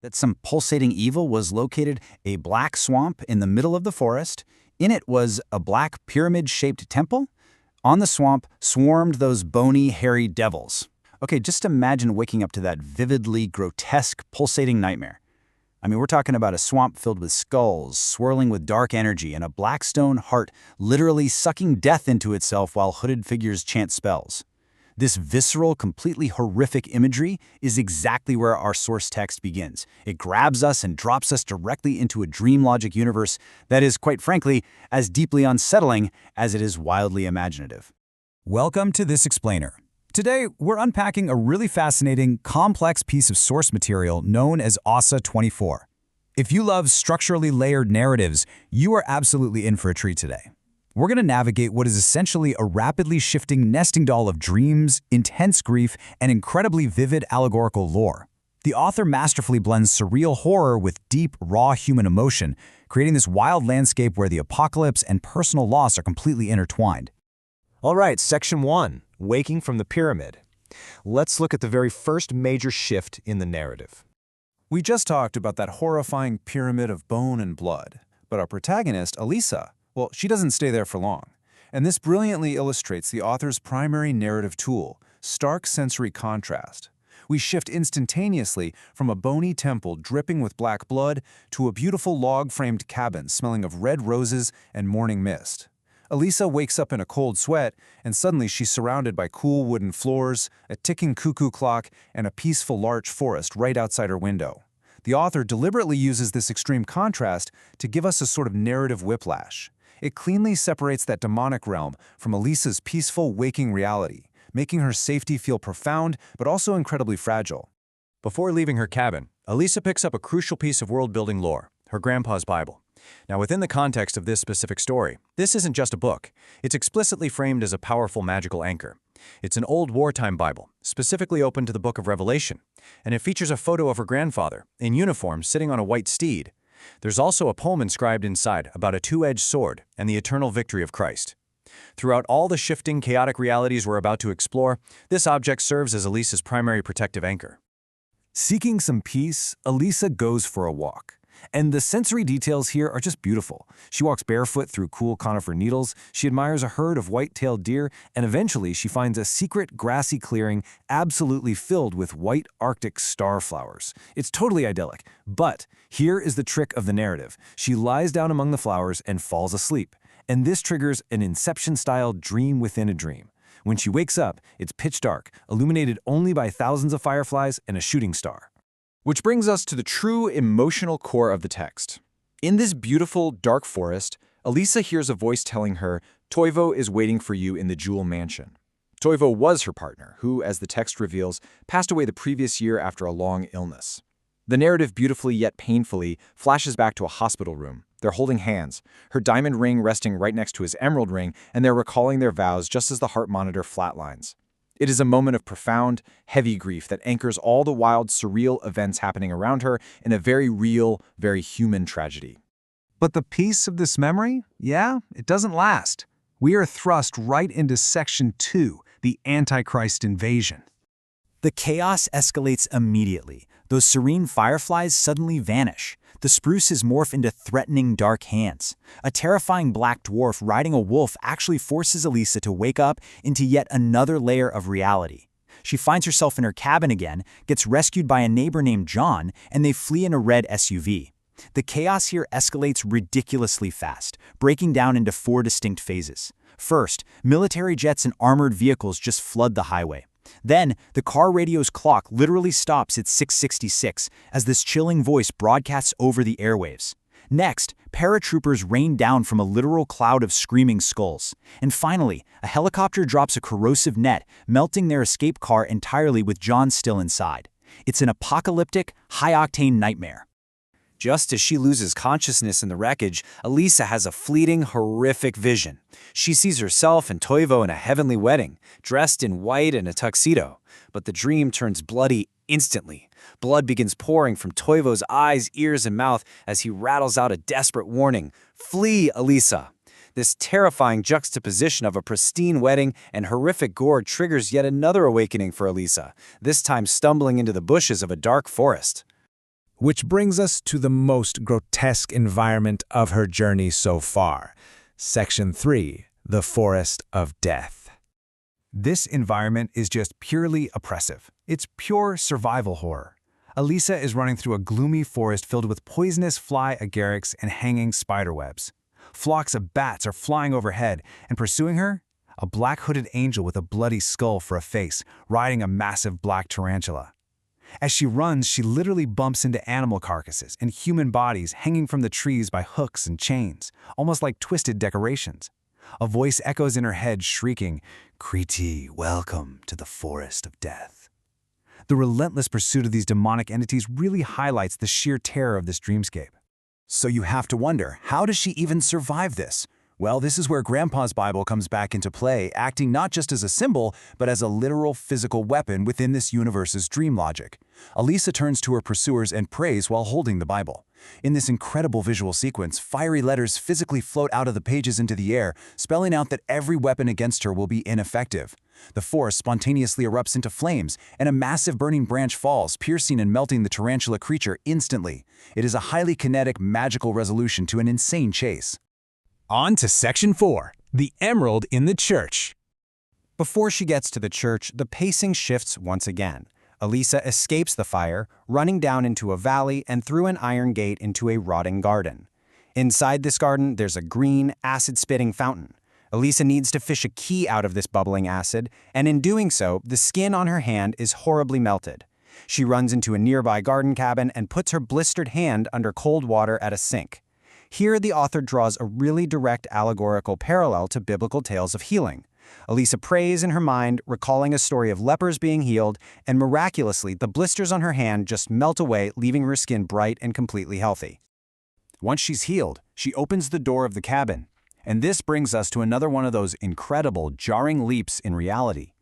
That some pulsating evil was located a black swamp in the middle of the forest. In it was a black pyramid-shaped temple. On the swamp swarmed those bony, hairy devils. Okay, just imagine waking up to that vividly grotesque, pulsating nightmare. I mean, we're talking about a swamp filled with skulls, swirling with dark energy, and a black stone heart literally sucking death into itself while hooded figures chant spells. This visceral, completely horrific imagery is exactly where our source text begins. It grabs us and drops us directly into a dream logic universe that is, quite frankly, as deeply unsettling as it is wildly imaginative. Welcome to This Explainer. Today, we're unpacking a really fascinating, complex piece of source material known as ASA 24. If you love structurally layered narratives, you are absolutely in for a treat today. We're going to navigate what is essentially a rapidly shifting nesting doll of dreams, intense grief, and incredibly vivid allegorical lore. The author masterfully blends surreal horror with deep, raw human emotion, creating this wild landscape where the apocalypse and personal loss are completely intertwined. All right, Section 1, Waking from the Pyramid. Let's look at the very first major shift in the narrative. We just talked about that horrifying pyramid of bone and blood, but our protagonist, Alisa, well, she doesn't stay there for long. And this brilliantly illustrates the author's primary narrative tool, stark sensory contrast. We shift instantaneously from a bony temple dripping with black blood to a beautiful log-framed cabin smelling of red roses and morning mist. Alisa wakes up in a cold sweat, and suddenly she's surrounded by cool wooden floors, a ticking cuckoo clock, and a peaceful larch forest right outside her window. The author deliberately uses this extreme contrast to give us a sort of narrative whiplash. It cleanly separates that demonic realm from Alisa's peaceful, waking reality, making her safety feel profound but also incredibly fragile. Before leaving her cabin, Alisa picks up a crucial piece of world-building lore, her grandpa's Bible. Now, within the context of this specific story, this isn't just a book. It's explicitly framed as a powerful magical anchor. It's an old wartime Bible, specifically open to the Book of Revelation, and it features a photo of her grandfather, in uniform, sitting on a white steed. There's also a poem inscribed inside about a two-edged sword and the eternal victory of Christ. Throughout all the shifting, chaotic realities we're about to explore, this object serves as Alisa's primary protective anchor. Seeking some peace, Alisa goes for a walk. And the sensory details here are just beautiful. She walks barefoot through cool conifer needles, she admires a herd of white-tailed deer, and eventually she finds a secret grassy clearing absolutely filled with white Arctic starflowers. It's totally idyllic, but here is the trick of the narrative. She lies down among the flowers and falls asleep, and this triggers an Inception-style dream within a dream. When she wakes up, it's pitch dark, illuminated only by thousands of fireflies and a shooting star. Which brings us to the true emotional core of the text. In this beautiful, dark forest, Alisa hears a voice telling her Toivo is waiting for you in the Jewel Mansion. Toivo was her partner, who, as the text reveals, passed away the previous year after a long illness. The narrative beautifully yet painfully flashes back to a hospital room. They're holding hands, her diamond ring resting right next to his emerald ring, and they're recalling their vows just as the heart monitor flatlines. It is a moment of profound, heavy grief that anchors all the wild, surreal events happening around her in a very real, very human tragedy. But the peace of this memory, it doesn't last. We are thrust right into Section 2, the Antichrist invasion. The chaos escalates immediately. Those serene fireflies suddenly vanish. The spruces morph into threatening dark hands. A terrifying black dwarf riding a wolf actually forces Alisa to wake up into yet another layer of reality. She finds herself in her cabin again, gets rescued by a neighbor named John, and they flee in a red SUV. The chaos here escalates ridiculously fast, breaking down into 4 distinct phases. First, military jets and armored vehicles just flood the highway. Then, the car radio's clock literally stops at 6:66 as this chilling voice broadcasts over the airwaves. Next, paratroopers rain down from a literal cloud of screaming skulls. And finally, a helicopter drops a corrosive net, melting their escape car entirely with John still inside. It's an apocalyptic, high-octane nightmare. Just as she loses consciousness in the wreckage, Alisa has a fleeting, horrific vision. She sees herself and Toivo in a heavenly wedding, dressed in white and a tuxedo. But the dream turns bloody instantly. Blood begins pouring from Toivo's eyes, ears, and mouth as he rattles out a desperate warning. Flee, Alisa! This terrifying juxtaposition of a pristine wedding and horrific gore triggers yet another awakening for Alisa, this time stumbling into the bushes of a dark forest. Which brings us to the most grotesque environment of her journey so far. Section 3, the Forest of Death. This environment is just purely oppressive. It's pure survival horror. Alisa is running through a gloomy forest filled with poisonous fly agarics and hanging spiderwebs. Flocks of bats are flying overhead, and pursuing her, a black-hooded angel with a bloody skull for a face, riding a massive black tarantula. As she runs, she literally bumps into animal carcasses and human bodies hanging from the trees by hooks and chains, almost like twisted decorations. A voice echoes in her head, shrieking, "Kriti, welcome to the Forest of Death." The relentless pursuit of these demonic entities really highlights the sheer terror of this dreamscape. So you have to wonder, how does she even survive this? Well, this is where Grandpa's Bible comes back into play, acting not just as a symbol, but as a literal physical weapon within this universe's dream logic. Alisa turns to her pursuers and prays while holding the Bible. In this incredible visual sequence, fiery letters physically float out of the pages into the air, spelling out that every weapon against her will be ineffective. The forest spontaneously erupts into flames, and a massive burning branch falls, piercing and melting the tarantula creature instantly. It is a highly kinetic, magical resolution to an insane chase. On to Section 4, the Emerald in the Church. Before she gets to the church, the pacing shifts once again. Alisa escapes the fire, running down into a valley and through an iron gate into a rotting garden. Inside this garden, there's a green, acid-spitting fountain. Alisa needs to fish a key out of this bubbling acid, and in doing so, the skin on her hand is horribly melted. She runs into a nearby garden cabin and puts her blistered hand under cold water at a sink. Here, the author draws a really direct allegorical parallel to biblical tales of healing. Alisa prays in her mind, recalling a story of lepers being healed, and miraculously, the blisters on her hand just melt away, leaving her skin bright and completely healthy. Once she's healed, she opens the door of the cabin. And this brings us to another one of those incredible, jarring leaps in reality.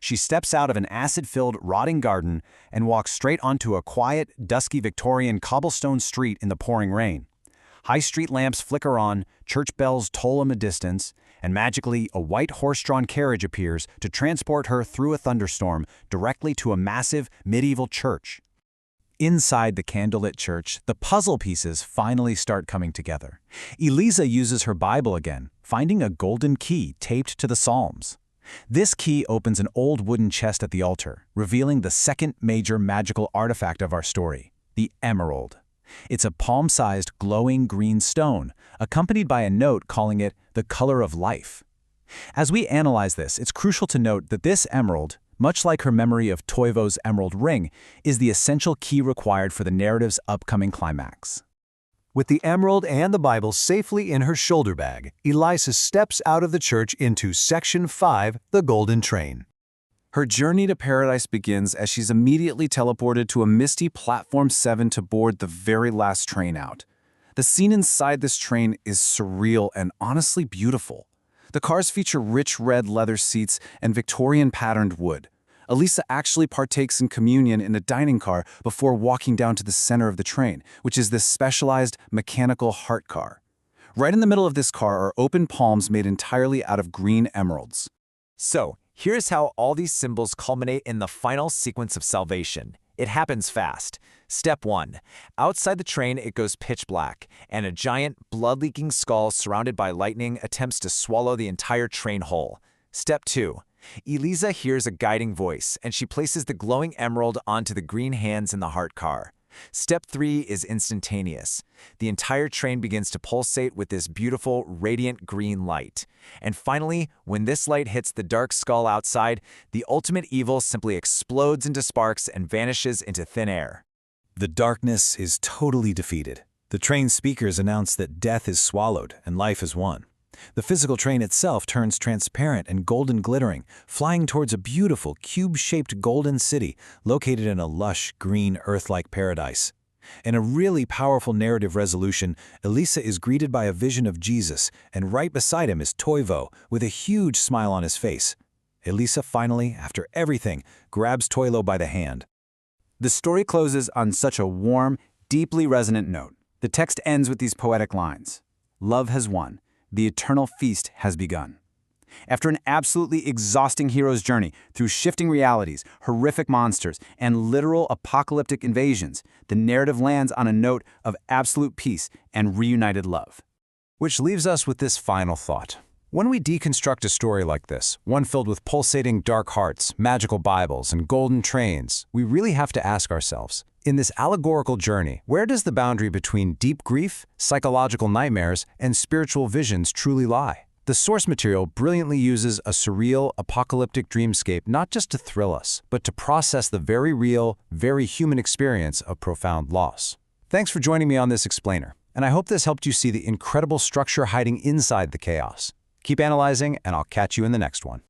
She steps out of an acid-filled, rotting garden and walks straight onto a quiet, dusky Victorian cobblestone street in the pouring rain. High street lamps flicker on, church bells toll in the distance, and magically a white horse-drawn carriage appears to transport her through a thunderstorm directly to a massive, medieval church. Inside the candlelit church, the puzzle pieces finally start coming together. Elisa uses her Bible again, finding a golden key taped to the Psalms. This key opens an old wooden chest at the altar, revealing the second major magical artifact of our story, the emerald. It's a palm-sized, glowing green stone, accompanied by a note calling it the color of life. As we analyze this, it's crucial to note that this emerald, much like her memory of Toivo's emerald ring, is the essential key required for the narrative's upcoming climax. With the emerald and the Bible safely in her shoulder bag, Elisa steps out of the church into Section 5, the Golden Train. Her journey to paradise begins as she's immediately teleported to a misty Platform 7 to board the very last train out. The scene inside this train is surreal and honestly beautiful. The cars feature rich red leather seats and Victorian-patterned wood. Alisa actually partakes in communion in a dining car before walking down to the center of the train, which is this specialized mechanical heart car. Right in the middle of this car are open palms made entirely out of green emeralds. So, here's how all these symbols culminate in the final sequence of salvation. It happens fast. Step 1. Outside the train, it goes pitch black, and a giant, blood-leaking skull surrounded by lightning attempts to swallow the entire train whole. Step 2. Elisa hears a guiding voice, and she places the glowing emerald onto the green hands in the heart car. Step 3 is instantaneous. The entire train begins to pulsate with this beautiful, radiant green light. And finally, when this light hits the dark skull outside, the ultimate evil simply explodes into sparks and vanishes into thin air. The darkness is totally defeated. The train speakers announce that death is swallowed and life is won. The physical train itself turns transparent and golden glittering, flying towards a beautiful, cube-shaped golden city located in a lush, green, Earth-like paradise. In a really powerful narrative resolution, Elisa is greeted by a vision of Jesus, and right beside him is Toivo, with a huge smile on his face. Elisa finally, after everything, grabs Toivo by the hand. The story closes on such a warm, deeply resonant note. The text ends with these poetic lines. Love has won. The eternal feast has begun. After an absolutely exhausting hero's journey through shifting realities, horrific monsters, and literal apocalyptic invasions, the narrative lands on a note of absolute peace and reunited love. Which leaves us with this final thought. When we deconstruct a story like this, one filled with pulsating dark hearts, magical Bibles, and golden trains, we really have to ask ourselves, in this allegorical journey, where does the boundary between deep grief, psychological nightmares, and spiritual visions truly lie? The source material brilliantly uses a surreal, apocalyptic dreamscape not just to thrill us, but to process the very real, very human experience of profound loss. Thanks for joining me on this explainer, and I hope this helped you see the incredible structure hiding inside the chaos. Keep analyzing, and I'll catch you in the next one.